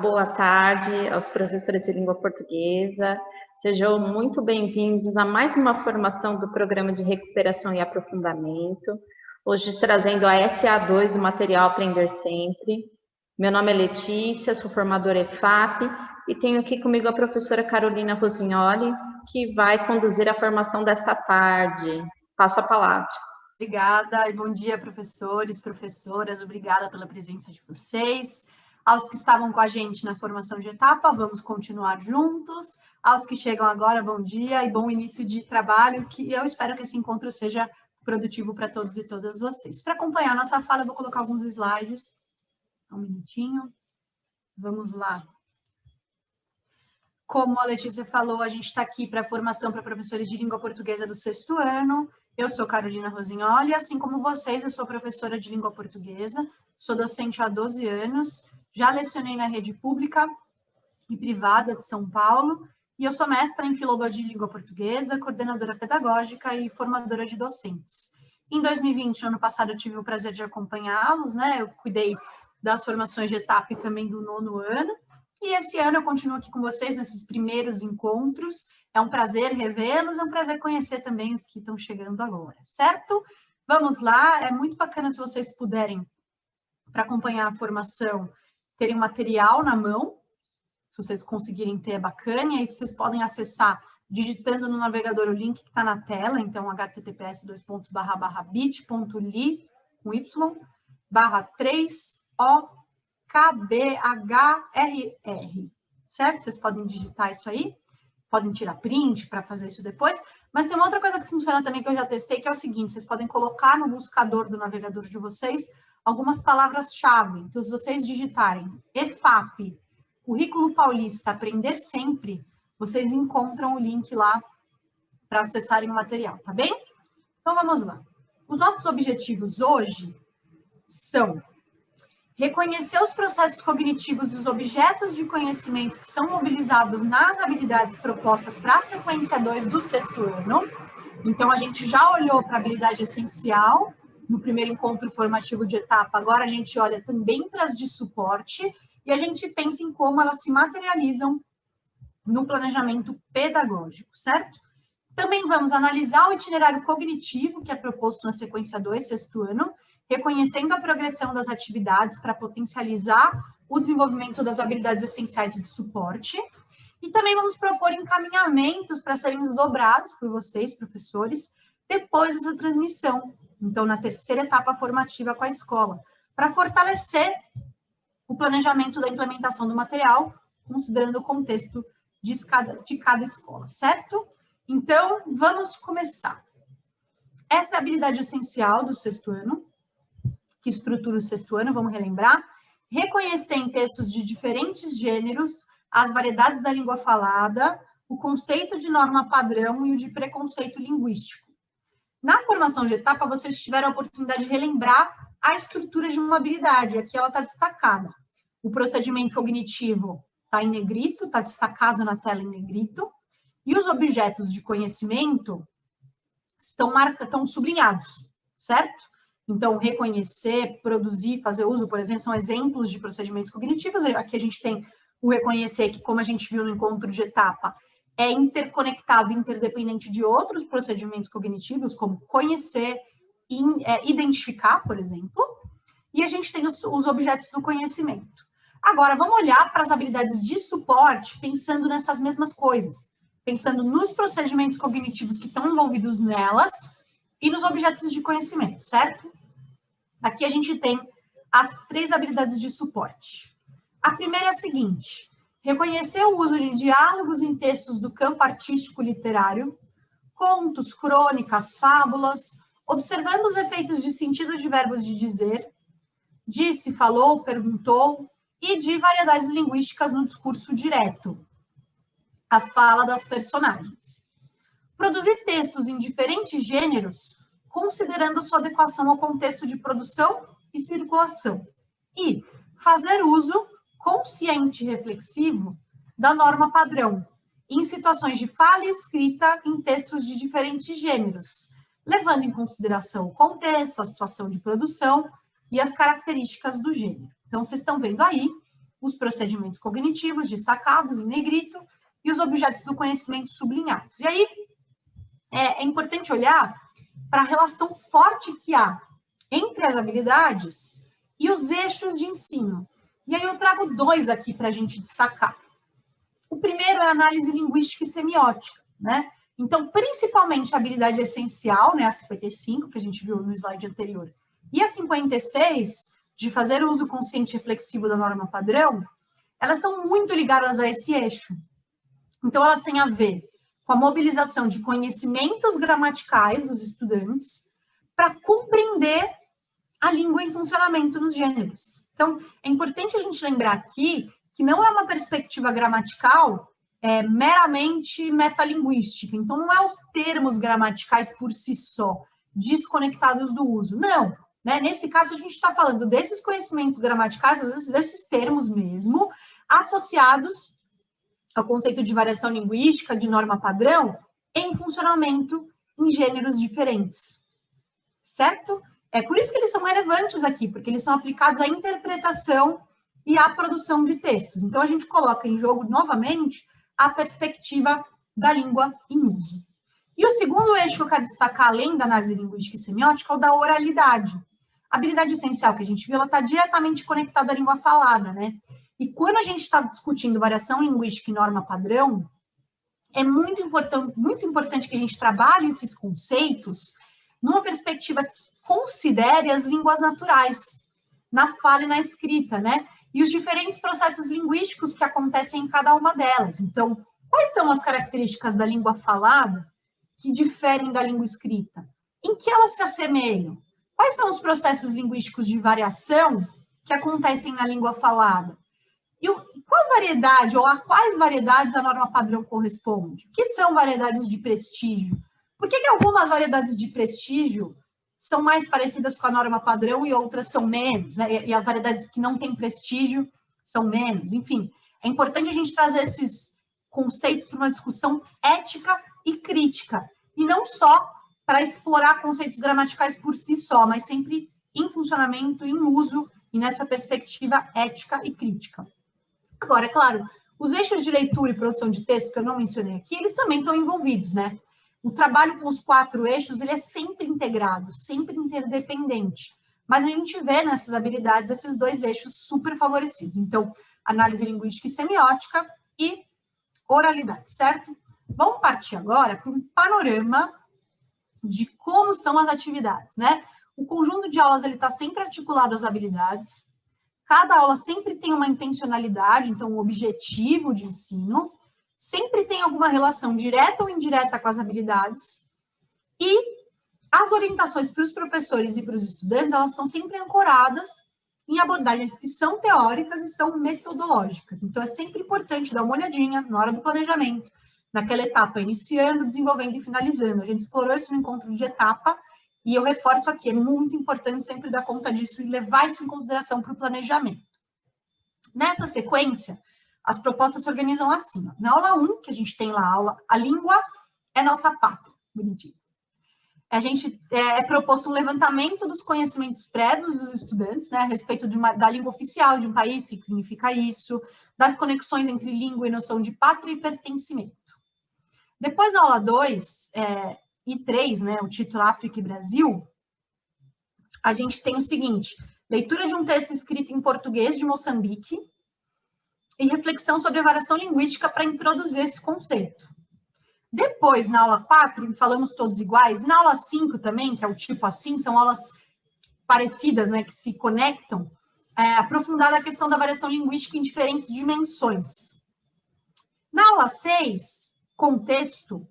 boa tarde aos professores de língua portuguesa. Sejam muito bem-vindos a mais uma formação do Programa de Recuperação e Aprofundamento. Hoje trazendo a SA2 do material Aprender Sempre. Meu nome é Letícia, sou formadora EFAP e tenho aqui comigo a professora Carolina Rosignoli, que vai conduzir a formação desta tarde. Passo a palavra. Obrigada e bom dia, professores, professoras. Obrigada pela presença de vocês. Aos que estavam com a gente na formação de etapa, vamos continuar juntos. Aos que chegam agora, bom dia e bom início de trabalho, que eu espero que esse encontro seja produtivo para todos e todas vocês. Para acompanhar a nossa fala, eu vou colocar alguns slides. Um minutinho. Vamos lá. Como a Letícia falou, a gente está aqui para a formação para professores de língua portuguesa do 6º ano. Eu sou Carolina Rosignoli, assim como vocês, eu sou professora de língua portuguesa, sou docente há 12 anos, já lecionei na rede pública e privada de São Paulo, e eu sou mestra em filologia de língua portuguesa, coordenadora pedagógica e formadora de docentes. Em 2020, ano passado, eu tive o prazer de acompanhá-los, né? Eu cuidei das formações de etapa e também do 9º ano, e esse ano eu continuo aqui com vocês nesses primeiros encontros. É um prazer revê-los, é um prazer conhecer também os que estão chegando agora, certo? Vamos lá, é muito bacana se vocês puderem, para acompanhar a formação, terem material na mão, se vocês conseguirem ter, é bacana, e aí vocês podem acessar digitando no navegador o link que está na tela, então https://bit.ly com y, /3OKBHRR, certo? Vocês podem digitar isso aí, podem tirar print para fazer isso depois, mas tem uma outra coisa que funciona também que eu já testei, que é o seguinte, vocês podem colocar no buscador do navegador de vocês algumas palavras-chave. Então, se vocês digitarem EFAP, Currículo Paulista, Aprender Sempre, vocês encontram o link lá para acessarem o material, tá bem? Então, vamos lá. Os nossos objetivos hoje são reconhecer os processos cognitivos e os objetos de conhecimento que são mobilizados nas habilidades propostas para a sequência 2 do 6º ano. Então, a gente já olhou para a habilidade essencial no primeiro encontro formativo de etapa, agora a gente olha também para as de suporte e a gente pensa em como elas se materializam no planejamento pedagógico, certo? Também vamos analisar o itinerário cognitivo que é proposto na sequência 2, 6º ano, reconhecendo a progressão das atividades para potencializar o desenvolvimento das habilidades essenciais e de suporte. E também vamos propor encaminhamentos para serem desdobrados por vocês, professores, depois dessa transmissão. Então, na terceira etapa formativa com a escola, para fortalecer o planejamento da implementação do material, considerando o contexto de cada escola, certo? Então, vamos começar. Essa é a habilidade essencial do 6º ano, que estrutura o 6º ano, vamos relembrar. Reconhecer em textos de diferentes gêneros as variedades da língua falada, o conceito de norma padrão e o de preconceito linguístico. Na formação de etapa, vocês tiveram a oportunidade de relembrar a estrutura de uma habilidade, aqui ela está destacada. O procedimento cognitivo está em negrito, está destacado na tela em negrito, e os objetos de conhecimento estão sublinhados, certo? Então, reconhecer, produzir, fazer uso, por exemplo, são exemplos de procedimentos cognitivos. Aqui a gente tem o reconhecer, que como a gente viu no encontro de etapa, é interconectado, interdependente de outros procedimentos cognitivos, como conhecer, identificar, por exemplo. E a gente tem os objetos do conhecimento. Agora, vamos olhar para as habilidades de suporte, pensando nessas mesmas coisas. Pensando nos procedimentos cognitivos que estão envolvidos nelas e nos objetos de conhecimento, certo? Aqui a gente tem as 3 habilidades de suporte. A primeira é a seguinte: reconhecer o uso de diálogos em textos do campo artístico literário, contos, crônicas, fábulas, observando os efeitos de sentido de verbos de dizer, disse, falou, perguntou, e de variedades linguísticas no discurso direto, a fala das personagens. Produzir textos em diferentes gêneros, considerando sua adequação ao contexto de produção e circulação. E fazer uso consciente e reflexivo da norma padrão, em situações de fala e escrita em textos de diferentes gêneros, levando em consideração o contexto, a situação de produção e as características do gênero. Então, vocês estão vendo aí os procedimentos cognitivos destacados em negrito e os objetos do conhecimento sublinhados. E aí é importante olhar para a relação forte que há entre as habilidades e os eixos de ensino. E aí eu trago 2 aqui para a gente destacar. O primeiro é a análise linguística e semiótica, né? Então, principalmente a habilidade essencial, né, a 55, que a gente viu no slide anterior, e a 56, de fazer uso consciente e reflexivo da norma padrão, elas estão muito ligadas a esse eixo. Então, elas têm a ver com a mobilização de conhecimentos gramaticais dos estudantes para compreender a língua em funcionamento nos gêneros. Então, é importante a gente lembrar aqui que não é uma perspectiva gramatical meramente metalinguística. Então, não é os termos gramaticais por si só, desconectados do uso. Não. Né? Nesse caso, a gente está falando desses conhecimentos gramaticais, às vezes desses termos mesmo, associados ao conceito de variação linguística, de norma padrão, em funcionamento em gêneros diferentes. Certo? É por isso que eles são relevantes aqui, porque eles são aplicados à interpretação e à produção de textos. Então, a gente coloca em jogo, novamente, a perspectiva da língua em uso. E o segundo eixo que eu quero destacar, além da análise linguística e semiótica, é o da oralidade. A habilidade essencial que a gente viu, ela está diretamente conectada à língua falada, né? E quando a gente está discutindo variação linguística e norma padrão, é muito importante que a gente trabalhe esses conceitos numa perspectiva que considere as línguas naturais, na fala e na escrita, né? E os diferentes processos linguísticos que acontecem em cada uma delas. Então, quais são as características da língua falada que diferem da língua escrita? Em que elas se assemelham? Quais são os processos linguísticos de variação que acontecem na língua falada? E qual variedade, ou a quais variedades a norma padrão corresponde? O que são variedades de prestígio? Por que algumas variedades de prestígio são mais parecidas com a norma padrão e outras são menos, né? E as variedades que não têm prestígio são menos. Enfim, é importante a gente trazer esses conceitos para uma discussão ética e crítica, e não só para explorar conceitos gramaticais por si só, mas sempre em funcionamento, em uso, e nessa perspectiva ética e crítica. Agora, é claro, os eixos de leitura e produção de texto, que eu não mencionei aqui, eles também estão envolvidos, né? O trabalho com os 4 eixos, ele é sempre integrado, sempre interdependente. Mas a gente vê nessas habilidades esses 2 eixos super favorecidos. Então, análise linguística e semiótica e oralidade, certo? Vamos partir agora para um panorama de como são as atividades, né? O conjunto de aulas, ele está sempre articulado às habilidades. Cada aula sempre tem uma intencionalidade, então, um objetivo de ensino. Sempre tem alguma relação direta ou indireta com as habilidades, e as orientações para os professores e para os estudantes, elas estão sempre ancoradas em abordagens que são teóricas e são metodológicas. Então, é sempre importante dar uma olhadinha na hora do planejamento, naquela etapa, iniciando, desenvolvendo e finalizando. A gente explorou isso no encontro de etapa, e eu reforço aqui, é muito importante sempre dar conta disso e levar isso em consideração para o planejamento. Nessa sequência, as propostas se organizam assim. Ó. Na aula 1, que a gente tem lá a língua é nossa pátria, bonitinho. A gente é proposto um levantamento dos conhecimentos prévios dos estudantes, né, a respeito da língua oficial de um país, o que significa isso, das conexões entre língua e noção de pátria e pertencimento. Depois, na aula 2 e 3, né, o título África e Brasil, a gente tem o seguinte: leitura de um texto escrito em português de Moçambique, e reflexão sobre a variação linguística para introduzir esse conceito. Depois, na aula 4, falamos todos iguais. Na aula 5 também, que é o tipo assim, são aulas parecidas, né, que se conectam, aprofundada a questão da variação linguística em diferentes dimensões. Na aula 6, contexto,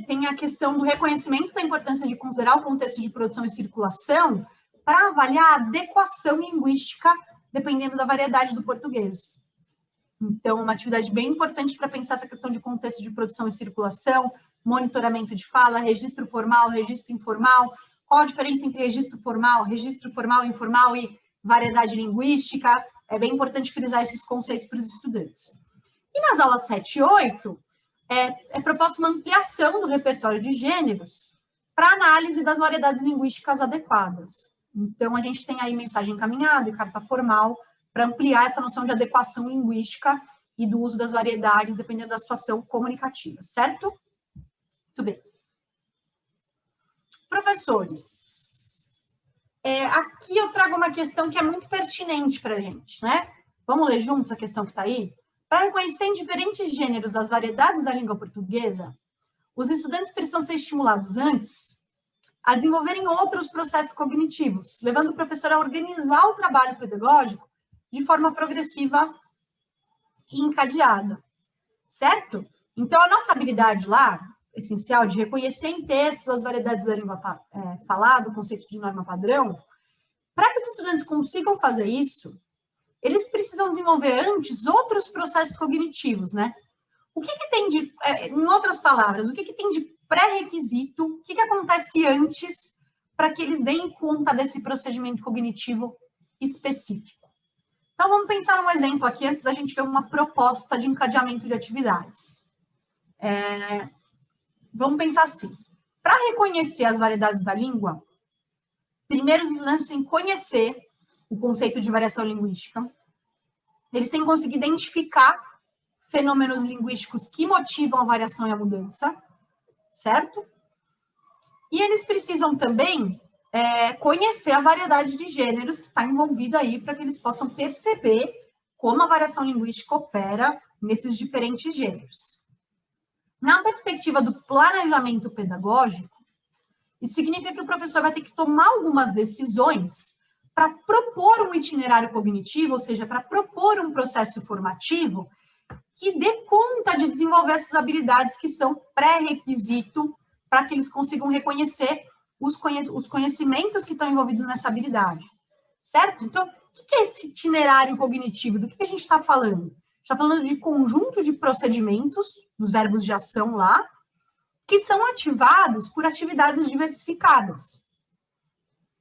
tem a questão do reconhecimento da importância de considerar o contexto de produção e circulação para avaliar a adequação linguística dependendo da variedade do português. Então, uma atividade bem importante para pensar essa questão de contexto de produção e circulação, monitoramento de fala, registro formal, registro informal, qual a diferença entre registro formal e informal e variedade linguística. É bem importante frisar esses conceitos para os estudantes. E nas aulas 7 e 8, é proposta uma ampliação do repertório de gêneros para análise das variedades linguísticas adequadas. Então, a gente tem aí mensagem encaminhada e carta formal para ampliar essa noção de adequação linguística e do uso das variedades, dependendo da situação comunicativa, certo? Muito bem. Professores, aqui eu trago uma questão que é muito pertinente para a gente, né? Vamos ler juntos a questão que está aí? Para reconhecer em diferentes gêneros as variedades da língua portuguesa, os estudantes precisam ser estimulados antes a desenvolverem outros processos cognitivos, levando o professor a organizar o trabalho pedagógico de forma progressiva e encadeada, certo? Então, a nossa habilidade lá, essencial, de reconhecer em textos as variedades da língua falada, o conceito de norma padrão, para que os estudantes consigam fazer isso, eles precisam desenvolver antes outros processos cognitivos, né? O que tem de, em outras palavras, o que tem de pré-requisito, o que acontece antes para que eles deem conta desse procedimento cognitivo específico? Então, vamos pensar num exemplo aqui, antes da gente ver uma proposta de encadeamento de atividades. Vamos pensar assim. Para reconhecer as variedades da língua, primeiro os estudantes têm que conhecer o conceito de variação linguística. Eles têm que conseguir identificar fenômenos linguísticos que motivam a variação e a mudança, certo? E eles precisam também conhecer a variedade de gêneros que está envolvida aí para que eles possam perceber como a variação linguística opera nesses diferentes gêneros. Na perspectiva do planejamento pedagógico, isso significa que o professor vai ter que tomar algumas decisões para propor um itinerário cognitivo, ou seja, para propor um processo formativo que dê conta de desenvolver essas habilidades que são pré-requisito para que eles consigam reconhecer os conhecimentos que estão envolvidos nessa habilidade, certo? Então, o que é esse itinerário cognitivo? Do que a gente está falando? Está falando de conjunto de procedimentos, dos verbos de ação lá, que são ativados por atividades diversificadas,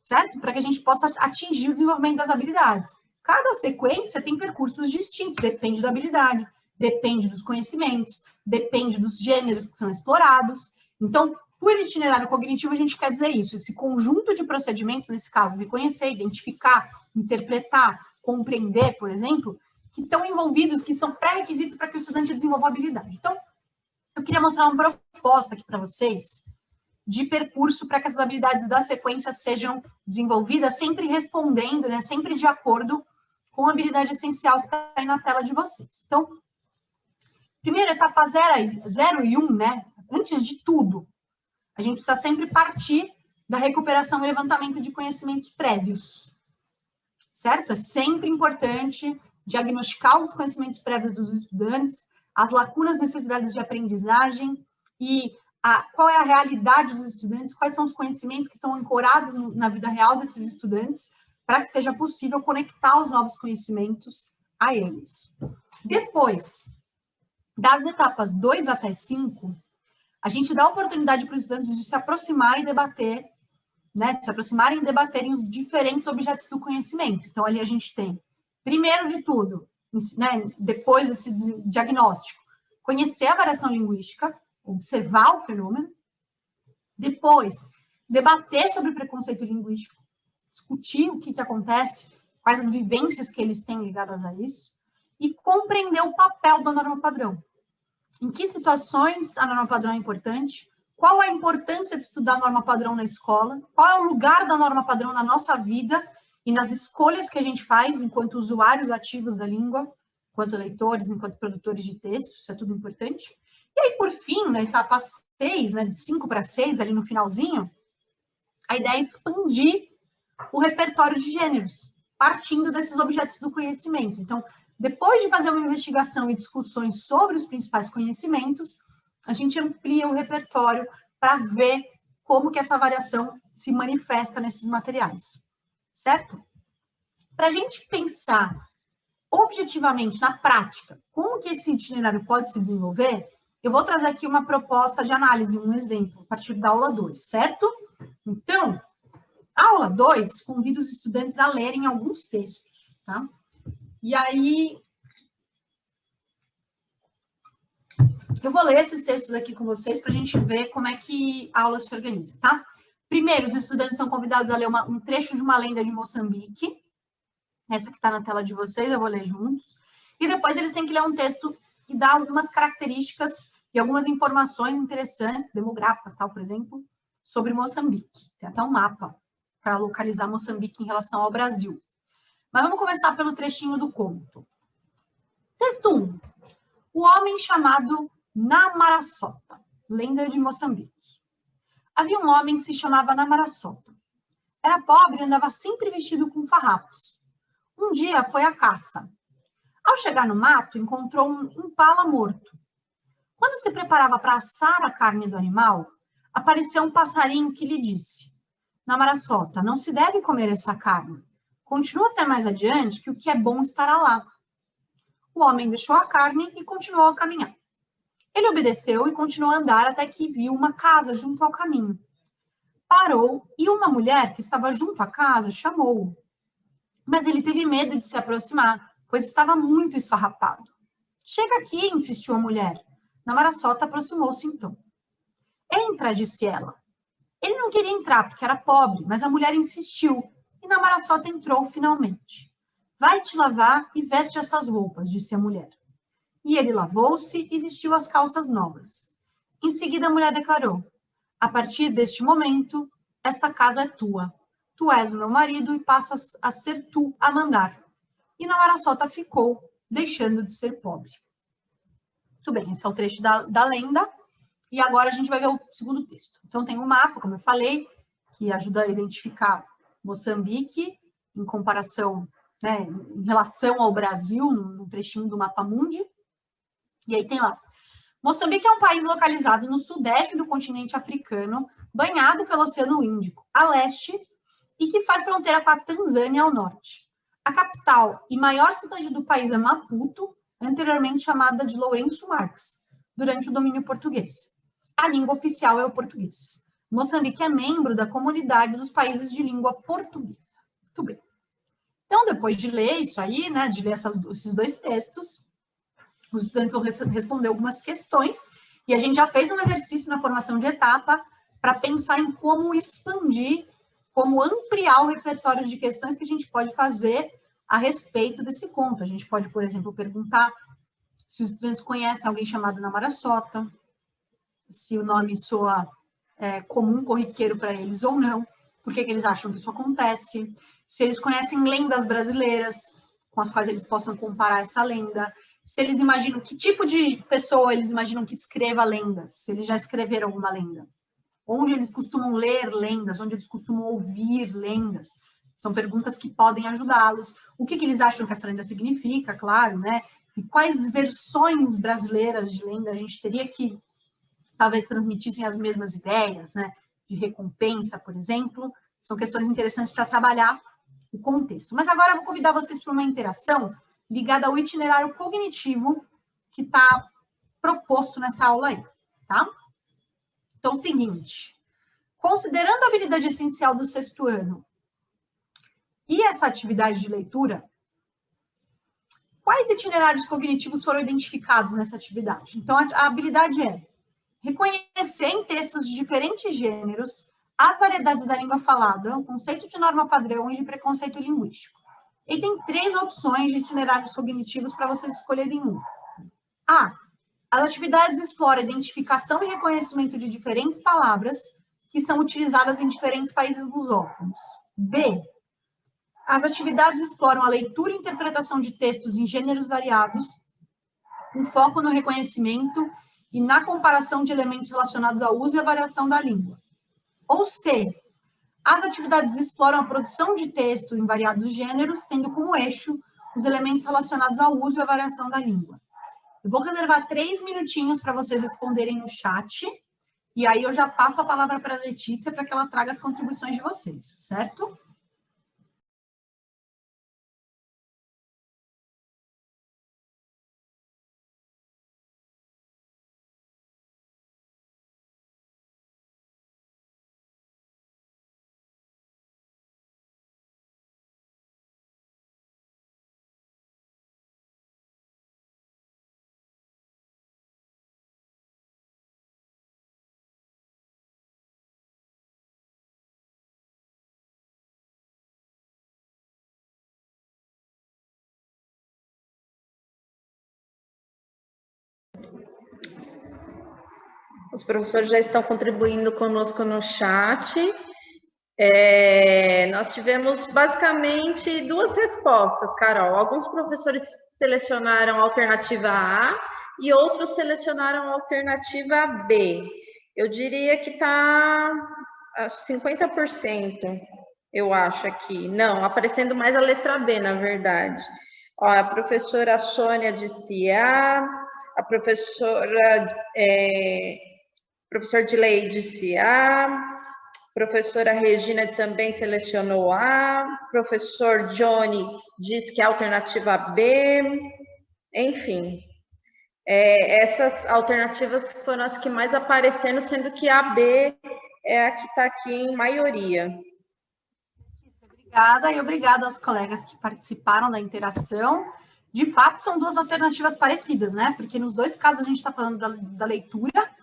certo? Para que a gente possa atingir o desenvolvimento das habilidades. Cada sequência tem percursos distintos, depende da habilidade, depende dos conhecimentos, depende dos gêneros que são explorados. Então, por itinerário cognitivo, a gente quer dizer isso, esse conjunto de procedimentos, nesse caso, reconhecer, identificar, interpretar, compreender, por exemplo, que estão envolvidos, que são pré-requisitos para que o estudante desenvolva a habilidade. Então, eu queria mostrar uma proposta aqui para vocês de percurso para que essas habilidades da sequência sejam desenvolvidas, sempre respondendo, né, sempre de acordo com a habilidade essencial que está aí na tela de vocês. Então, primeiro, etapa 0 e 1, né? Antes de tudo, a gente precisa sempre partir da recuperação e levantamento de conhecimentos prévios, certo? É sempre importante diagnosticar os conhecimentos prévios dos estudantes, as lacunas, necessidades de aprendizagem e qual é a realidade dos estudantes, quais são os conhecimentos que estão ancorados na vida real desses estudantes, para que seja possível conectar os novos conhecimentos a eles. Depois, das etapas 2 até 5, a gente dá oportunidade para os estudantes de se aproximar e debater, né, se aproximarem e debaterem os diferentes objetos do conhecimento. Então, ali a gente tem, primeiro de tudo, né, depois desse diagnóstico, conhecer a variação linguística, observar o fenômeno, depois, debater sobre o preconceito linguístico, discutir o que acontece, quais as vivências que eles têm ligadas a isso, e compreender o papel da norma padrão. Em que situações a norma padrão é importante? Qual a importância de estudar a norma padrão na escola? Qual é o lugar da norma padrão na nossa vida e nas escolhas que a gente faz enquanto usuários ativos da língua, enquanto leitores, enquanto produtores de texto, isso é tudo importante. E aí, por fim, na etapa 6, né, de 5 para 6, ali no finalzinho, a ideia é expandir o repertório de gêneros, partindo desses objetos do conhecimento. Então, depois de fazer uma investigação e discussões sobre os principais conhecimentos, a gente amplia o repertório para ver como que essa variação se manifesta nesses materiais, certo? Para a gente pensar objetivamente, na prática, como que esse itinerário pode se desenvolver, eu vou trazer aqui uma proposta de análise, um exemplo, a partir da aula 2, certo? Então, a aula 2 convida os estudantes a lerem alguns textos, tá? E aí, eu vou ler esses textos aqui com vocês para a gente ver como é que a aula se organiza, tá? Primeiro, os estudantes são convidados a ler um trecho de uma lenda de Moçambique, Essa que está na tela de vocês, eu vou ler juntos. E depois eles têm que ler um texto que dá algumas características e algumas informações interessantes, demográficas, tal, por exemplo, sobre Moçambique. Tem até um mapa para localizar Moçambique em relação ao Brasil. Mas vamos começar pelo trechinho do conto. Texto 1. O homem chamado Namaraçota, lenda de Moçambique. Havia um homem que se chamava Namaraçota. Era pobre e andava sempre vestido com farrapos. Um dia foi à caça. Ao chegar no mato, encontrou um impala morto. Quando se preparava para assar a carne do animal, apareceu um passarinho que lhe disse: Namaraçota, não se deve comer essa carne. Continua até mais adiante, que o que é bom estará lá. O homem deixou a carne e continuou a caminhar. Ele obedeceu e continuou a andar até que viu uma casa junto ao caminho. Parou e uma mulher que estava junto à casa chamou-o. Mas ele teve medo de se aproximar, pois estava muito esfarrapado. Chega aqui, insistiu a mulher. Namaraçota aproximou-se então. Entra, disse ela. Ele não queria entrar porque era pobre, mas a mulher insistiu e Namaraçota entrou finalmente. Vai te lavar e veste essas roupas, disse a mulher. E ele lavou-se e vestiu as calças novas. Em seguida, a mulher declarou: a partir deste momento, esta casa é tua. Tu és o meu marido e passas a ser tu a mandar. E Namaraçota ficou, deixando de ser pobre. Muito bem, esse é o trecho da lenda. E agora a gente vai ver o segundo texto. Então, tem um mapa, como eu falei, que ajuda a identificar Moçambique em comparação, né, em relação ao Brasil, no trechinho do mapa mundi. E aí tem lá. Moçambique é um país localizado no sudeste do continente africano, banhado pelo Oceano Índico, a leste, e que faz fronteira com a Tanzânia ao norte. A capital e maior cidade do país é Maputo, anteriormente chamada de Lourenço Marques, durante o domínio português. A língua oficial é o português. Moçambique é membro da comunidade dos países de língua portuguesa. Muito bem. Então, depois de ler isso aí, né, de ler esses dois textos, os estudantes vão responder algumas questões e a gente já fez um exercício na formação de etapa para pensar em como expandir, como ampliar o repertório de questões que a gente pode fazer a respeito desse conto. A gente pode, por exemplo, perguntar se os estudantes conhecem alguém chamado Namaraçota, se o nome soa comum, corriqueiro para eles ou não, por que eles acham que isso acontece, se eles conhecem lendas brasileiras com as quais eles possam comparar essa lenda, se eles imaginam que tipo de pessoa eles imaginam que escreva lendas, se eles já escreveram alguma lenda, onde eles costumam ler lendas, onde eles costumam ouvir lendas. São perguntas que podem ajudá-los. O que eles acham que essa lenda significa, claro, né? E quais versões brasileiras de lenda a gente teria que talvez transmitissem as mesmas ideias, né? De recompensa, por exemplo. São questões interessantes para trabalhar o contexto. Mas agora eu vou convidar vocês para uma interação ligada ao itinerário cognitivo que está proposto nessa aula aí, tá? Então, o seguinte, considerando a habilidade essencial do sexto ano e essa atividade de leitura, quais itinerários cognitivos foram identificados nessa atividade? Então, a habilidade é reconhecer em textos de diferentes gêneros as variedades da língua falada, o conceito de norma padrão e de preconceito linguístico. E tem 3 opções de itinerários cognitivos para vocês escolherem um. A. As atividades exploram a identificação e reconhecimento de diferentes palavras que são utilizadas em diferentes países lusófonos. B. As atividades exploram a leitura e interpretação de textos em gêneros variados, com foco no reconhecimento e na comparação de elementos relacionados ao uso e à variação da língua. Ou C. As atividades exploram a produção de texto em variados gêneros, tendo como eixo os elementos relacionados ao uso e à variação da língua. Eu vou reservar 3 minutinhos para vocês responderem no chat, e aí eu já passo a palavra para a Letícia para que ela traga as contribuições de vocês, certo? Os professores já estão contribuindo conosco no chat. Nós tivemos basicamente 2 respostas, Carol. Alguns professores selecionaram a alternativa A e outros selecionaram a alternativa B. Eu diria que está 50%, eu acho aqui. Não, aparecendo mais a letra B, na verdade. Ó, a professora Sônia disse a professor Dilei disse professora Regina também selecionou A, professor Johnny diz que a alternativa B, enfim. Essas alternativas foram as que mais apareceram, sendo que a B é a que está aqui em maioria. Obrigada, e obrigada aos colegas que participaram da interação. De fato, são 2 alternativas parecidas, né? Porque nos 2 casos a gente está falando da leitura.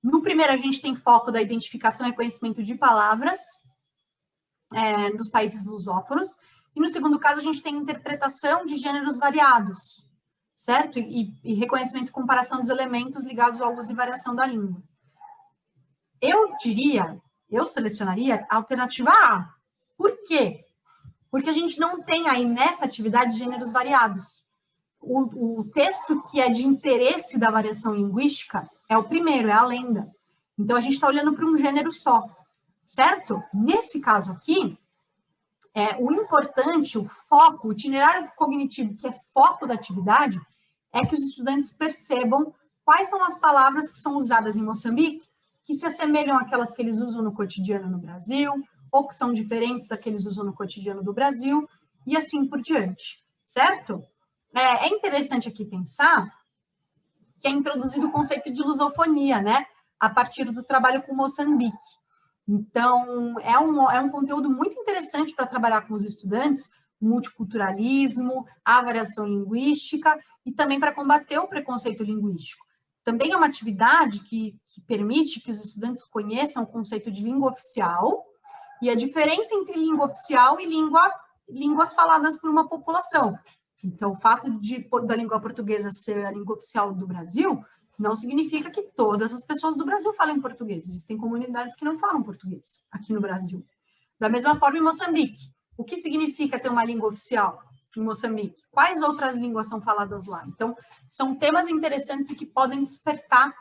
No primeiro, a gente tem foco da identificação e reconhecimento de palavras nos países lusófonos. E no segundo caso, a gente tem interpretação de gêneros variados, certo? E reconhecimento e comparação dos elementos ligados ao uso e variação da língua. Eu selecionaria a alternativa A. Por quê? Porque a gente não tem aí nessa atividade gêneros variados. O texto que é de interesse da variação linguística é o primeiro, é a lenda. Então, a gente está olhando para um gênero só, certo? Nesse caso aqui, o importante, o foco, o itinerário cognitivo, que é foco da atividade, é que os estudantes percebam quais são as palavras que são usadas em Moçambique, que se assemelham àquelas que eles usam no cotidiano no Brasil, ou que são diferentes da que eles usam no cotidiano do Brasil, e assim por diante, certo? É interessante aqui pensar que é introduzido o conceito de lusofonia, né? A partir do trabalho com Moçambique. Então, é um conteúdo muito interessante para trabalhar com os estudantes, o multiculturalismo, a variação linguística, e também para combater o preconceito linguístico. Também é uma atividade que permite que os estudantes conheçam o conceito de língua oficial e a diferença entre língua oficial e línguas faladas por uma população. Então, o fato da língua portuguesa ser a língua oficial do Brasil não significa que todas as pessoas do Brasil falem português. Existem comunidades que não falam português aqui no Brasil. Da mesma forma, em Moçambique. O que significa ter uma língua oficial em Moçambique? Quais outras línguas são faladas lá? Então, são temas interessantes e que podem despertar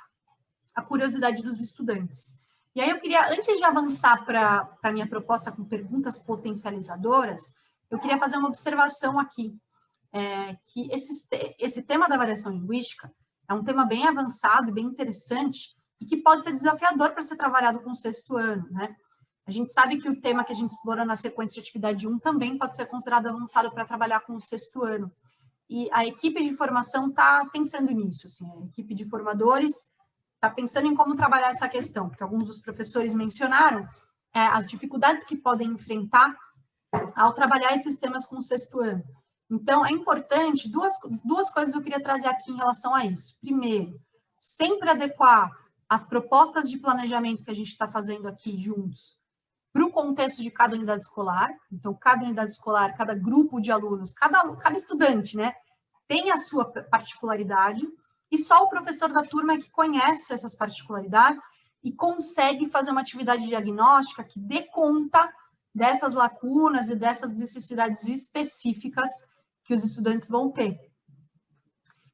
a curiosidade dos estudantes. E aí eu queria, antes de avançar para a minha proposta com perguntas potencializadoras, eu queria fazer uma observação aqui. Que esse tema da variação linguística é um tema bem avançado e bem interessante e que pode ser desafiador para ser trabalhado com o 6º ano, né? A gente sabe que o tema que a gente explora na sequência de atividade 1 também pode ser considerado avançado para trabalhar com o 6º ano. E a equipe de formação está pensando nisso, assim, a equipe de formadores está pensando em como trabalhar essa questão, porque alguns dos professores mencionaram as dificuldades que podem enfrentar ao trabalhar esses temas com o 6º ano. Então, é importante, duas coisas eu queria trazer aqui em relação a isso. Primeiro, sempre adequar as propostas de planejamento que a gente está fazendo aqui juntos para o contexto de cada unidade escolar. Então, cada unidade escolar, cada grupo de alunos, cada estudante, né, tem a sua particularidade, e só o professor da turma é que conhece essas particularidades e consegue fazer uma atividade diagnóstica que dê conta dessas lacunas e dessas necessidades específicas que os estudantes vão ter.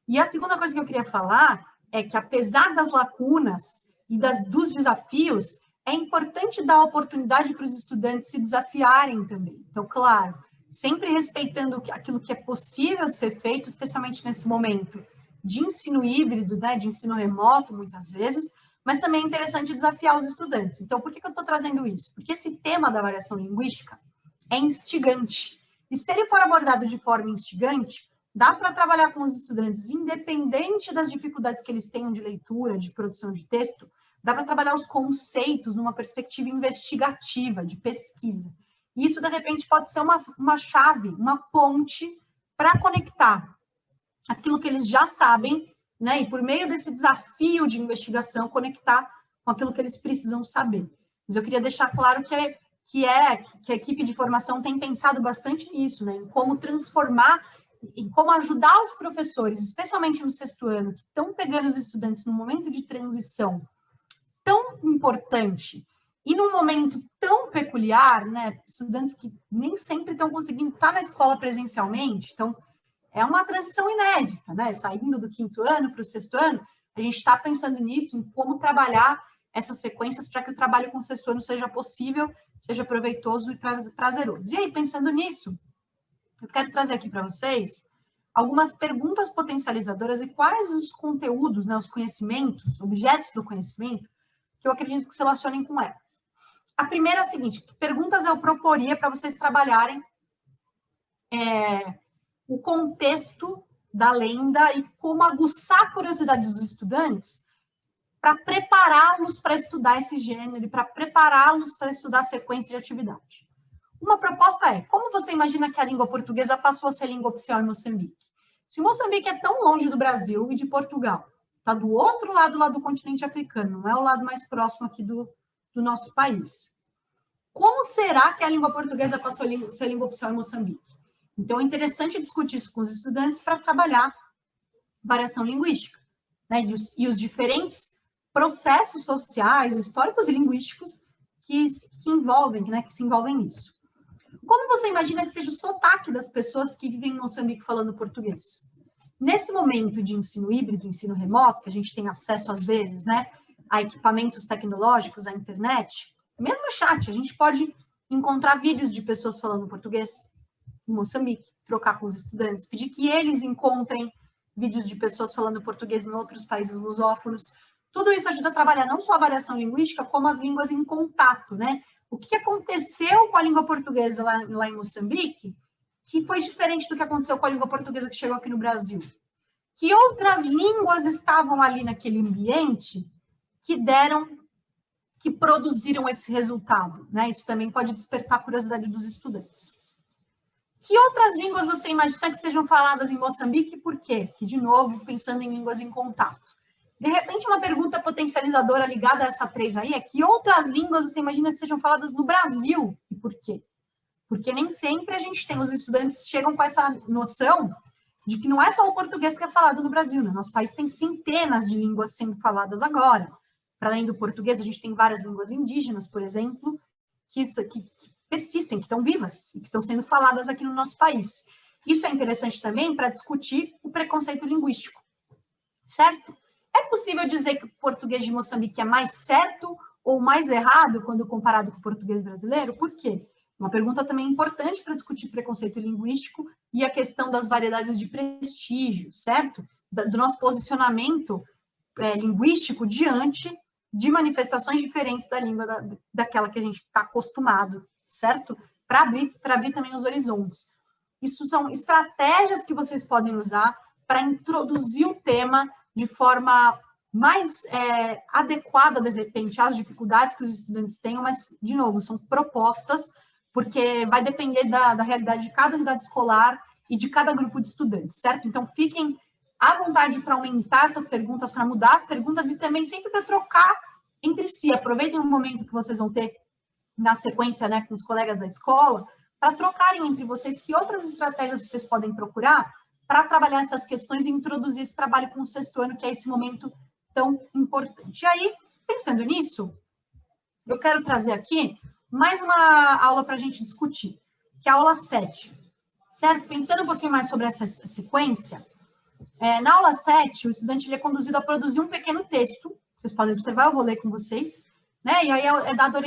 E a segunda coisa que eu queria falar é que, apesar das lacunas e dos desafios, é importante dar oportunidade para os estudantes se desafiarem também. Então, claro, sempre respeitando aquilo que é possível de ser feito, especialmente nesse momento de ensino híbrido, né, de ensino remoto, muitas vezes, mas também é interessante desafiar os estudantes. Então, por que eu estou trazendo isso? Porque esse tema da variação linguística é instigante. E se ele for abordado de forma instigante, dá para trabalhar com os estudantes, independente das dificuldades que eles tenham de leitura, de produção de texto, dá para trabalhar os conceitos numa perspectiva investigativa, de pesquisa. E isso, de repente, pode ser uma chave, uma ponte para conectar aquilo que eles já sabem, né? E por meio desse desafio de investigação, conectar com aquilo que eles precisam saber. Mas eu queria deixar claro que a equipe de formação tem pensado bastante nisso, né? Em como transformar, em como ajudar os professores, especialmente no 6º ano, que estão pegando os estudantes no momento de transição importante. E num momento tão peculiar, né? Estudantes que nem sempre estão conseguindo estar na escola presencialmente, então é uma transição inédita, né? Saindo do 5º ano para o 6º ano, a gente está pensando nisso, em como trabalhar essas sequências para que o trabalho com o 6º ano seja possível, seja proveitoso e prazeroso. E aí, pensando nisso, eu quero trazer aqui para vocês algumas perguntas potencializadoras e quais os conteúdos, né, os conhecimentos, objetos do conhecimento, que eu acredito que se relacionem com elas. A primeira é a seguinte: que perguntas eu proporia para vocês trabalharem o contexto da lenda e como aguçar a curiosidade dos estudantes para prepará-los para estudar esse gênero e para prepará-los para estudar a sequência de atividade. Uma proposta é: como você imagina que a língua portuguesa passou a ser língua oficial em Moçambique? Se Moçambique é tão longe do Brasil e de Portugal, está do outro lado lá do continente africano, não é o lado mais próximo aqui do nosso país. Como será que a língua portuguesa passou a ser língua oficial em Moçambique? Então, é interessante discutir isso com os estudantes para trabalhar variação linguística, né? E os diferentes processos sociais, históricos e linguísticos que se envolvem nisso. Como você imagina que seja o sotaque das pessoas que vivem em Moçambique falando português? Nesse momento de ensino híbrido, ensino remoto, que a gente tem acesso às vezes, né, a equipamentos tecnológicos, à internet, mesmo no chat, a gente pode encontrar vídeos de pessoas falando português em Moçambique, trocar com os estudantes, pedir que eles encontrem vídeos de pessoas falando português em outros países lusófonos. Tudo isso ajuda a trabalhar não só a variação linguística, como as línguas em contato, né? O que aconteceu com a língua portuguesa lá em Moçambique, que foi diferente do que aconteceu com a língua portuguesa que chegou aqui no Brasil? Que outras línguas estavam ali naquele ambiente que produziram esse resultado, né? Isso também pode despertar a curiosidade dos estudantes. Que outras línguas você imagina que sejam faladas em Moçambique e por quê? Que, de novo, pensando em línguas em contato. De repente, uma pergunta potencializadora ligada a essa 3 aí é: que outras línguas você imagina que sejam faladas no Brasil e por quê? Porque nem sempre a gente tem, os estudantes chegam com essa noção de que não é só o português que é falado no Brasil, né? Nosso país tem centenas de línguas sendo faladas agora. Para além do português, a gente tem várias línguas indígenas, por exemplo, que persistem, que estão vivas e que estão sendo faladas aqui no nosso país. Isso é interessante também para discutir o preconceito linguístico, certo? É possível dizer que o português de Moçambique é mais certo ou mais errado quando comparado com o português brasileiro? Por quê? Uma pergunta também importante para discutir preconceito linguístico e a questão das variedades de prestígio, certo? Do nosso posicionamento linguístico diante de manifestações diferentes da língua daquela que a gente está acostumado, certo? Para abrir também os horizontes. Isso são estratégias que vocês podem usar para introduzir o tema de forma mais adequada, de repente, às dificuldades que os estudantes tenham, mas, de novo, são propostas, porque vai depender da realidade de cada unidade escolar e de cada grupo de estudantes, certo? Então, fiquem à vontade para aumentar essas perguntas, para mudar as perguntas e também sempre para trocar entre si. Aproveitem o momento que vocês vão ter na sequência, né, com os colegas da escola, para trocarem entre vocês que outras estratégias vocês podem procurar para trabalhar essas questões e introduzir esse trabalho com o 6º ano, que é esse momento tão importante. E aí, pensando nisso, eu quero trazer aqui mais uma aula para a gente discutir, que é a aula 7, certo? Pensando um pouquinho mais sobre essa sequência, na aula 7, o estudante ele é conduzido a produzir um pequeno texto, vocês podem observar, eu vou ler com vocês, né? E aí é dada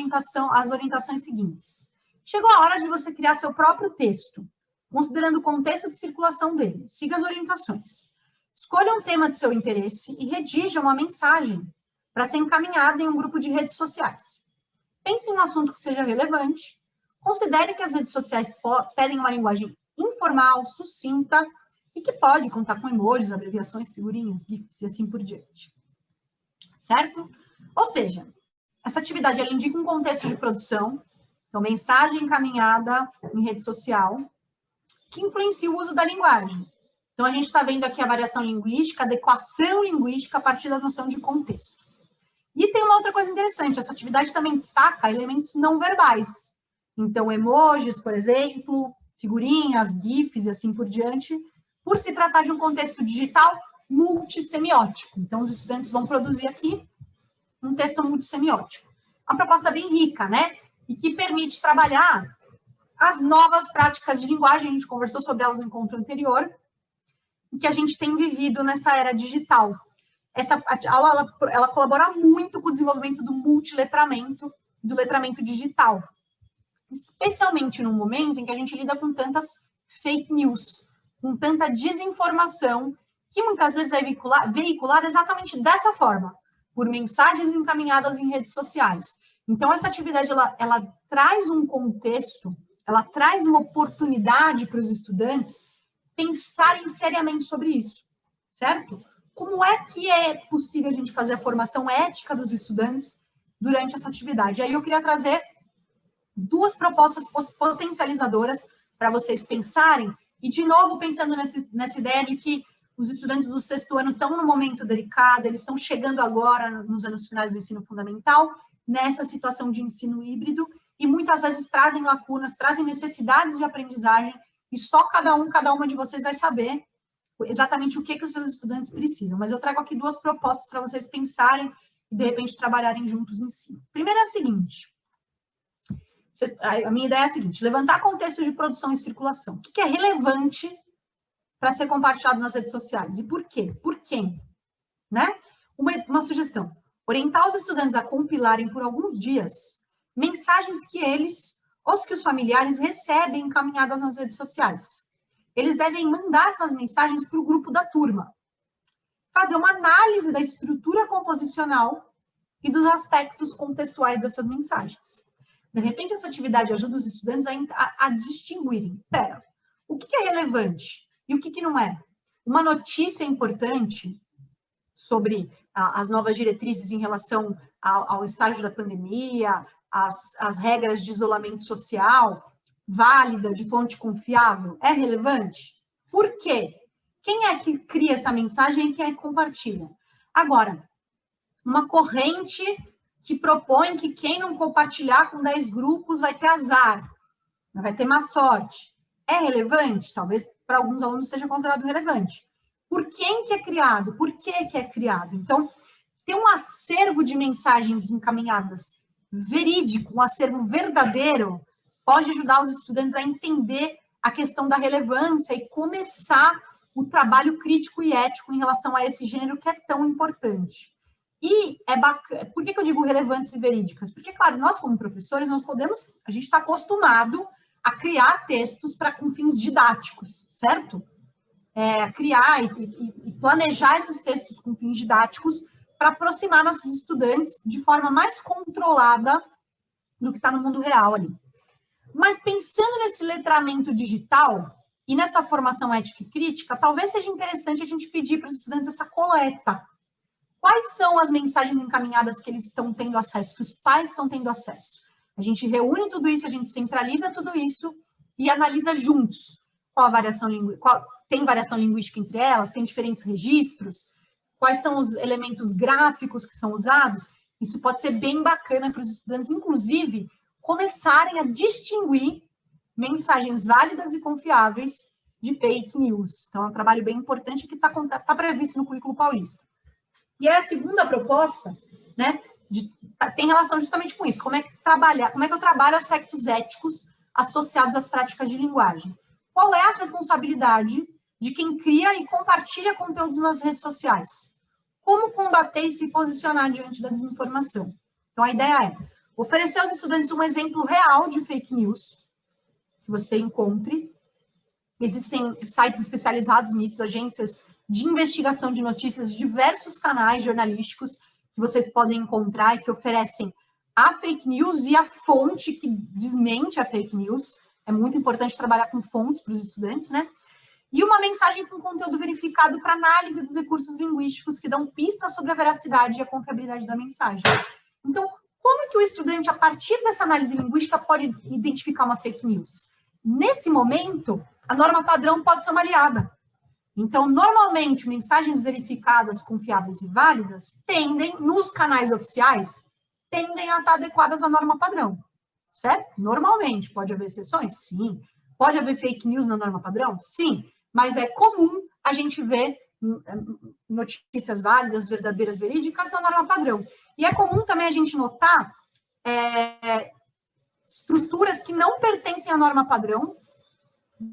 as orientações seguintes. Chegou a hora de você criar seu próprio texto, considerando o contexto de circulação dele. Siga as orientações. Escolha um tema de seu interesse e redija uma mensagem para ser encaminhada em um grupo de redes sociais. Pense em um assunto que seja relevante. Considere que as redes sociais pedem uma linguagem informal, sucinta e que pode contar com emojis, abreviações, figurinhas, GIFs e assim por diante. Certo? Ou seja, essa atividade ela indica um contexto de produção, então mensagem encaminhada em rede social, que influencia o uso da linguagem. Então, a gente está vendo aqui a variação linguística, a adequação linguística a partir da noção de contexto. E tem uma outra coisa interessante, essa atividade também destaca elementos não verbais. Então, emojis, por exemplo, figurinhas, GIFs e assim por diante, por se tratar de um contexto digital multissemiótico. Então, os estudantes vão produzir aqui um texto multissemiótico. Uma proposta bem rica, né? E que permite trabalhar as novas práticas de linguagem, a gente conversou sobre elas no encontro anterior, que a gente tem vivido nessa era digital. Essa aula, ela colabora muito com o desenvolvimento do multiletramento, do letramento digital, especialmente no momento em que a gente lida com tantas fake news, com tanta desinformação, que muitas vezes é veiculada exatamente dessa forma, por mensagens encaminhadas em redes sociais. Então, essa atividade, ela traz um contexto, ela traz uma oportunidade para os estudantes pensarem seriamente sobre isso, certo? Como é que é possível a gente fazer a formação ética dos estudantes durante essa atividade? Aí eu queria trazer duas propostas potencializadoras para vocês pensarem, e de novo pensando nessa ideia de que os estudantes do sexto ano estão num momento delicado, eles estão chegando agora nos anos finais do ensino fundamental, nessa situação de ensino híbrido, e muitas vezes trazem lacunas, trazem necessidades de aprendizagem, e só cada uma de vocês vai saber exatamente o que os seus estudantes precisam. Mas eu trago aqui duas propostas para vocês pensarem e, de repente, trabalharem juntos em si. Primeiro é a seguinte, a minha ideia é a seguinte, levantar contexto de produção e circulação. O que é relevante para ser compartilhado nas redes sociais? E por quê? Por quem? Né? Uma sugestão, orientar os estudantes a compilarem por alguns dias mensagens que eles ou que os familiares recebem encaminhadas nas redes sociais. Eles devem mandar essas mensagens para o grupo da turma, fazer uma análise da estrutura composicional e dos aspectos contextuais dessas mensagens. De repente, essa atividade ajuda os estudantes a distinguirem, o que é relevante e o que não é. Uma notícia importante sobre as novas diretrizes em relação ao estágio da pandemia, as regras de isolamento social, válida, de fonte confiável, é relevante? Por quê? Quem é que cria essa mensagem e quem é que compartilha? Agora, uma corrente que propõe que quem não compartilhar com 10 grupos vai ter azar, vai ter má sorte. É relevante? Talvez para alguns alunos seja considerado relevante. Por quem que é criado? Por que é criado? Então, ter um acervo de mensagens encaminhadas verídico, um acervo verdadeiro, pode ajudar os estudantes a entender a questão da relevância e começar o trabalho crítico e ético em relação a esse gênero que é tão importante. E é bacana. Por que eu digo relevantes e verídicas? Porque, claro, nós como professores, a gente está acostumado a criar textos com fins didáticos, certo? Criar e planejar esses textos com fins didáticos para aproximar nossos estudantes de forma mais controlada do que está no mundo real ali. Mas pensando nesse letramento digital e nessa formação ética e crítica, talvez seja interessante a gente pedir para os estudantes essa coleta. Quais são as mensagens encaminhadas que eles estão tendo acesso, que os pais estão tendo acesso? A gente reúne tudo isso, a gente centraliza tudo isso e analisa juntos qual a variação linguística, tem variação linguística entre elas, tem diferentes registros, quais são os elementos gráficos que são usados. Isso pode ser bem bacana para os estudantes, inclusive, começarem a distinguir mensagens válidas e confiáveis de fake news. Então, é um trabalho bem importante que está previsto no currículo paulista. E a segunda proposta, né, tem relação justamente com isso. Como é que eu trabalho aspectos éticos associados às práticas de linguagem? Qual é a responsabilidade de quem cria e compartilha conteúdos nas redes sociais? Como combater e se posicionar diante da desinformação? Então, a ideia é oferecer aos estudantes um exemplo real de fake news que você encontre. Existem sites especializados nisso, agências de investigação de notícias de diversos canais jornalísticos que vocês podem encontrar e que oferecem a fake news e a fonte que desmente a fake news. É muito importante trabalhar com fontes para os estudantes, né? E uma mensagem com conteúdo verificado para análise dos recursos linguísticos que dão pistas sobre a veracidade e a confiabilidade da mensagem. Então, como que o estudante, a partir dessa análise linguística, pode identificar uma fake news? Nesse momento, a norma padrão pode ser uma aliada. Então, normalmente, mensagens verificadas, confiáveis e válidas tendem, nos canais oficiais, tendem a estar adequadas à norma padrão, certo? Normalmente, pode haver exceções? Sim. Pode haver fake news na norma padrão? Sim. Mas é comum a gente ver notícias válidas, verdadeiras, verídicas na norma padrão. E é comum também a gente notar estruturas que não pertencem à norma padrão,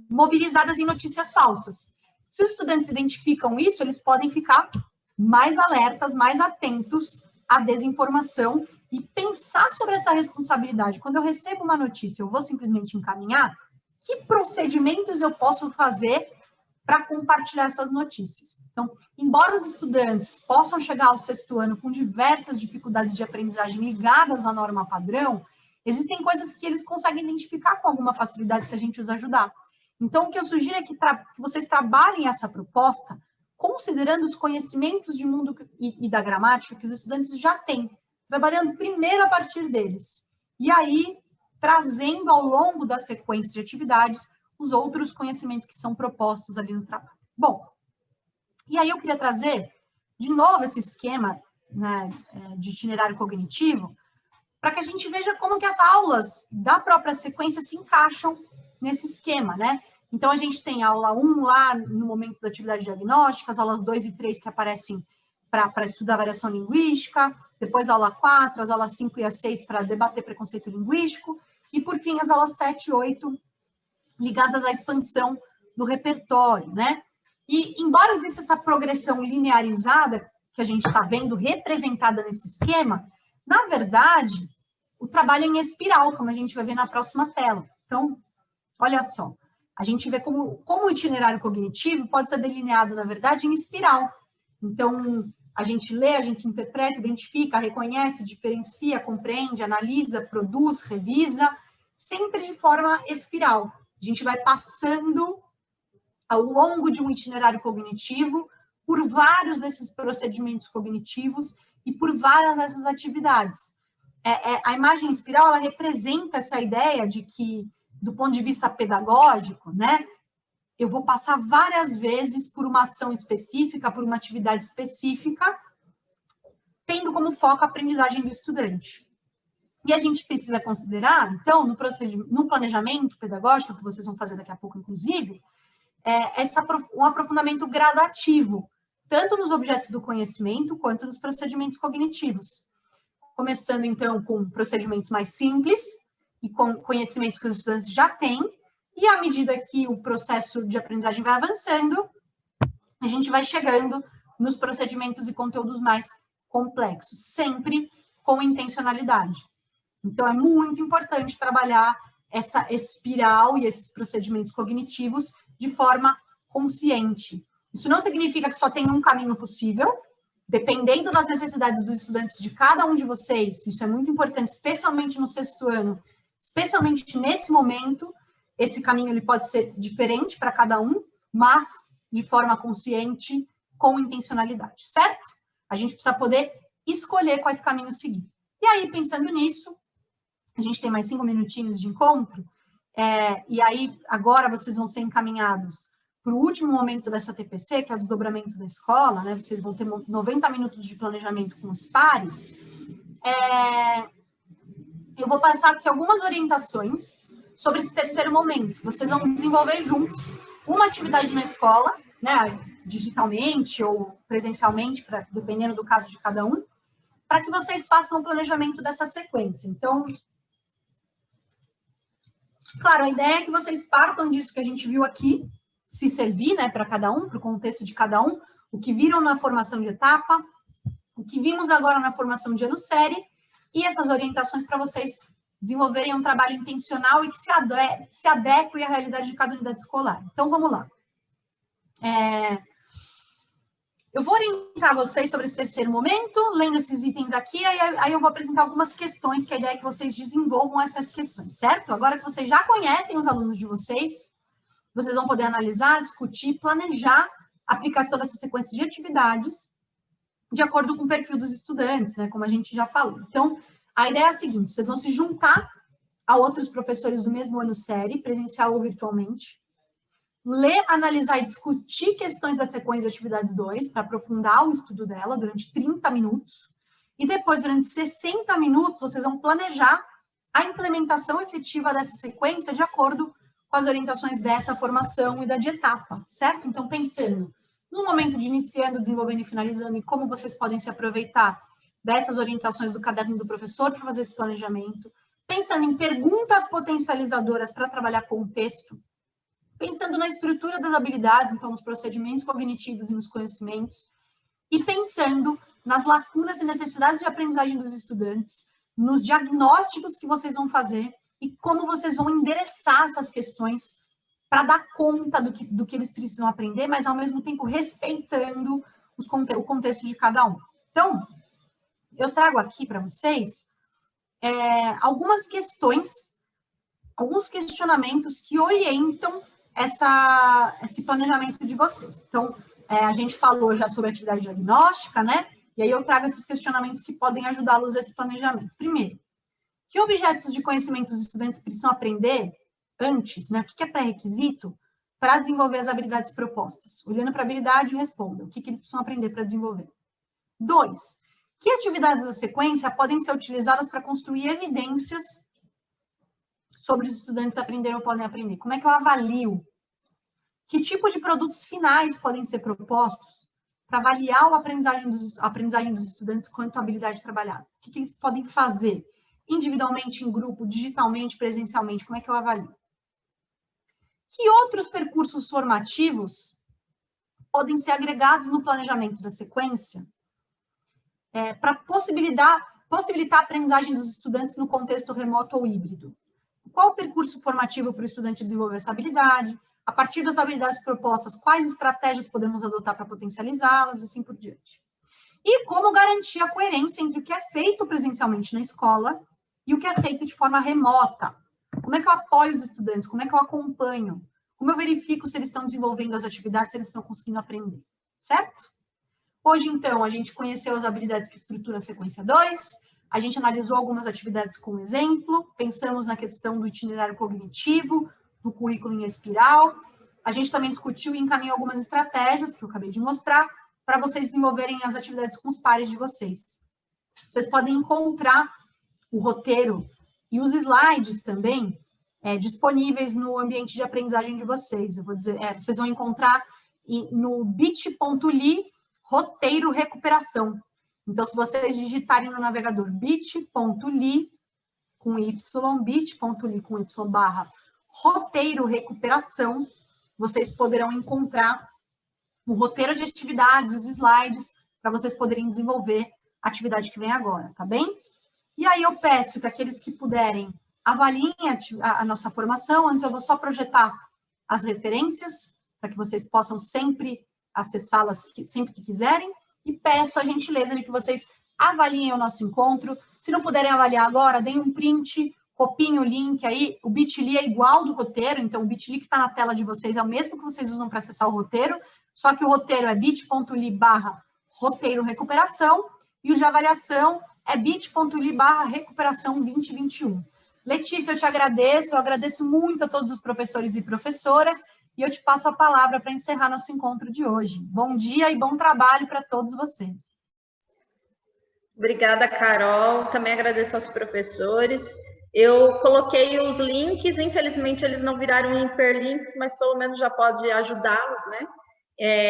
mobilizadas em notícias falsas. Se os estudantes identificam isso, eles podem ficar mais alertas, mais atentos à desinformação e pensar sobre essa responsabilidade. Quando eu recebo uma notícia, eu vou simplesmente encaminhar? Que procedimentos eu posso fazer para compartilhar essas notícias? Então, embora os estudantes possam chegar ao 6º ano com diversas dificuldades de aprendizagem ligadas à norma padrão, existem coisas que eles conseguem identificar com alguma facilidade se a gente os ajudar. Então, o que eu sugiro é que vocês trabalhem essa proposta considerando os conhecimentos de mundo e da gramática que os estudantes já têm, trabalhando primeiro a partir deles. E aí, trazendo ao longo da sequência de atividades os outros conhecimentos que são propostos ali no trabalho. Bom, e aí eu queria trazer, de novo, esse esquema, né, de itinerário cognitivo, para que a gente veja como que as aulas da própria sequência se encaixam nesse esquema, né? Então, a gente tem a aula 1 lá no momento da atividade diagnóstica, as aulas 2 e 3 que aparecem para estudar variação linguística, depois a aula 4, as aulas 5 e as 6 para debater preconceito linguístico, e, por fim, as aulas 7 e 8 ligadas à expansão do repertório, né? E, embora exista essa progressão linearizada que a gente está vendo representada nesse esquema, na verdade, o trabalho é em espiral, como a gente vai ver na próxima tela. Então, olha só, a gente vê como o itinerário cognitivo pode ser delineado, na verdade, em espiral. Então, a gente lê, a gente interpreta, identifica, reconhece, diferencia, compreende, analisa, produz, revisa, sempre de forma espiral. A gente vai passando ao longo de um itinerário cognitivo por vários desses procedimentos cognitivos e por várias dessas atividades. A imagem espiral, ela representa essa ideia de que, do ponto de vista pedagógico, né, eu vou passar várias vezes por uma ação específica, por uma atividade específica, tendo como foco a aprendizagem do estudante. E a gente precisa considerar, então, no planejamento pedagógico, que vocês vão fazer daqui a pouco, inclusive, um aprofundamento gradativo, tanto nos objetos do conhecimento, quanto nos procedimentos cognitivos. Começando, então, com procedimentos mais simples e com conhecimentos que os estudantes já têm, e à medida que o processo de aprendizagem vai avançando, a gente vai chegando nos procedimentos e conteúdos mais complexos, sempre com intencionalidade. Então, é muito importante trabalhar essa espiral e esses procedimentos cognitivos de forma consciente. Isso não significa que só tem um caminho possível, dependendo das necessidades dos estudantes de cada um de vocês, isso é muito importante, especialmente no 6º ano, especialmente nesse momento, esse caminho ele pode ser diferente para cada um, mas de forma consciente, com intencionalidade, certo? A gente precisa poder escolher quais caminhos seguir. E aí, pensando nisso, a gente tem mais 5 minutinhos de encontro, e aí agora vocês vão ser encaminhados para o último momento dessa TPC, que é o desdobramento da escola, né? Vocês vão ter 90 minutos de planejamento com os pares. Eu vou passar aqui algumas orientações sobre esse 3º momento. Vocês vão desenvolver juntos uma atividade na escola, né? Digitalmente ou presencialmente, dependendo do caso de cada um, para que vocês façam o planejamento dessa sequência. Então, claro, a ideia é que vocês partam disso que a gente viu aqui, se servir, né, para cada um, para o contexto de cada um, o que viram na formação de etapa, o que vimos agora na formação de ano-série, e essas orientações para vocês desenvolverem um trabalho intencional e que se adeque à realidade de cada unidade escolar. Então, vamos lá. Eu vou orientar vocês sobre esse 3º momento, lendo esses itens aqui, aí eu vou apresentar algumas questões, que a ideia é que vocês desenvolvam essas questões, certo? Agora que vocês já conhecem os alunos de vocês vão poder analisar, discutir, planejar a aplicação dessa sequência de atividades de acordo com o perfil dos estudantes, né? Como a gente já falou. Então, a ideia é a seguinte, vocês vão se juntar a outros professores do mesmo ano-série, presencial ou virtualmente, ler, analisar e discutir questões da sequência de atividades 2, para aprofundar o estudo dela durante 30 minutos, e depois, durante 60 minutos, vocês vão planejar a implementação efetiva dessa sequência de acordo com as orientações dessa formação e da de etapa, certo? Então, pensando no momento de iniciando, desenvolvendo e finalizando, e como vocês podem se aproveitar dessas orientações do caderno do professor para fazer esse planejamento, pensando em perguntas potencializadoras para trabalhar contexto, pensando na estrutura das habilidades, então nos procedimentos cognitivos e nos conhecimentos, e pensando nas lacunas e necessidades de aprendizagem dos estudantes, nos diagnósticos que vocês vão fazer e como vocês vão endereçar essas questões para dar conta do que eles precisam aprender, mas ao mesmo tempo respeitando o contexto de cada um. Então, eu trago aqui para vocês algumas questões, alguns questionamentos que orientam esse planejamento de vocês. Então, a gente falou já sobre atividade diagnóstica, né? E aí eu trago esses questionamentos que podem ajudá-los a esse planejamento. Primeiro, que objetos de conhecimento os estudantes precisam aprender antes, né? O que é pré-requisito para desenvolver as habilidades propostas? Olhando para a habilidade, responda. O que eles precisam aprender para desenvolver? 2, que atividades da sequência podem ser utilizadas para construir evidências sobre os estudantes aprenderam ou podem aprender? Como é que eu avalio? Que tipo de produtos finais podem ser propostos para avaliar a aprendizagem dos estudantes quanto à habilidade trabalhada? O que eles podem fazer individualmente, em grupo, digitalmente, presencialmente? Como é que eu avalio? Que outros percursos formativos podem ser agregados no planejamento da sequência para possibilitar a aprendizagem dos estudantes no contexto remoto ou híbrido? Qual o percurso formativo para o estudante desenvolver essa habilidade? A partir das habilidades propostas, quais estratégias podemos adotar para potencializá-las, assim por diante. E como garantir a coerência entre o que é feito presencialmente na escola e o que é feito de forma remota. Como é que eu apoio os estudantes? Como é que eu acompanho? Como eu verifico se eles estão desenvolvendo as atividades, se eles estão conseguindo aprender, certo? Hoje, então, a gente conheceu as habilidades que estruturam a sequência 2, a gente analisou algumas atividades com exemplo, pensamos na questão do itinerário cognitivo, do currículo em espiral, a gente também discutiu e encaminhou algumas estratégias, que eu acabei de mostrar, para vocês desenvolverem as atividades com os pares de vocês. Vocês podem encontrar o roteiro e os slides também disponíveis no ambiente de aprendizagem de vocês. Eu vou dizer, vocês vão encontrar no bit.ly roteiro recuperação. Então, se vocês digitarem no navegador bit.ly com y, bit.ly com y barra roteiro recuperação, vocês poderão encontrar o roteiro de atividades, os slides, para vocês poderem desenvolver a atividade que vem agora, tá bem? E aí eu peço que aqueles que puderem avaliem a nossa formação. Antes eu vou só projetar as referências, para que vocês possam sempre acessá-las sempre que quiserem, e peço a gentileza de que vocês avaliem o nosso encontro. Se não puderem avaliar agora, deem um print, copiem o link aí. O Bit.ly é igual do roteiro, então o Bit.ly que está na tela de vocês é o mesmo que vocês usam para acessar o roteiro, só que o roteiro é bit.ly barra roteiro recuperação, e o de avaliação é bit.ly barra recuperação 2021. Letícia, eu te agradeço, eu agradeço muito a todos os professores e professoras, e eu te passo a palavra para encerrar nosso encontro de hoje. Bom dia e bom trabalho para todos vocês. Obrigada, Carol. Também agradeço aos professores. Eu coloquei os links, infelizmente eles não viraram hiperlinks, mas pelo menos já pode ajudá-los, né?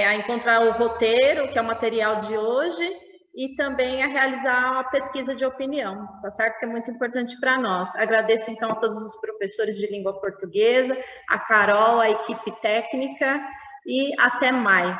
A encontrar o roteiro, que é o material de hoje, e também a realizar a pesquisa de opinião, tá certo? Que é muito importante para nós. Agradeço, então, a todos os professores de língua portuguesa, a Carol, a equipe técnica, e até mais.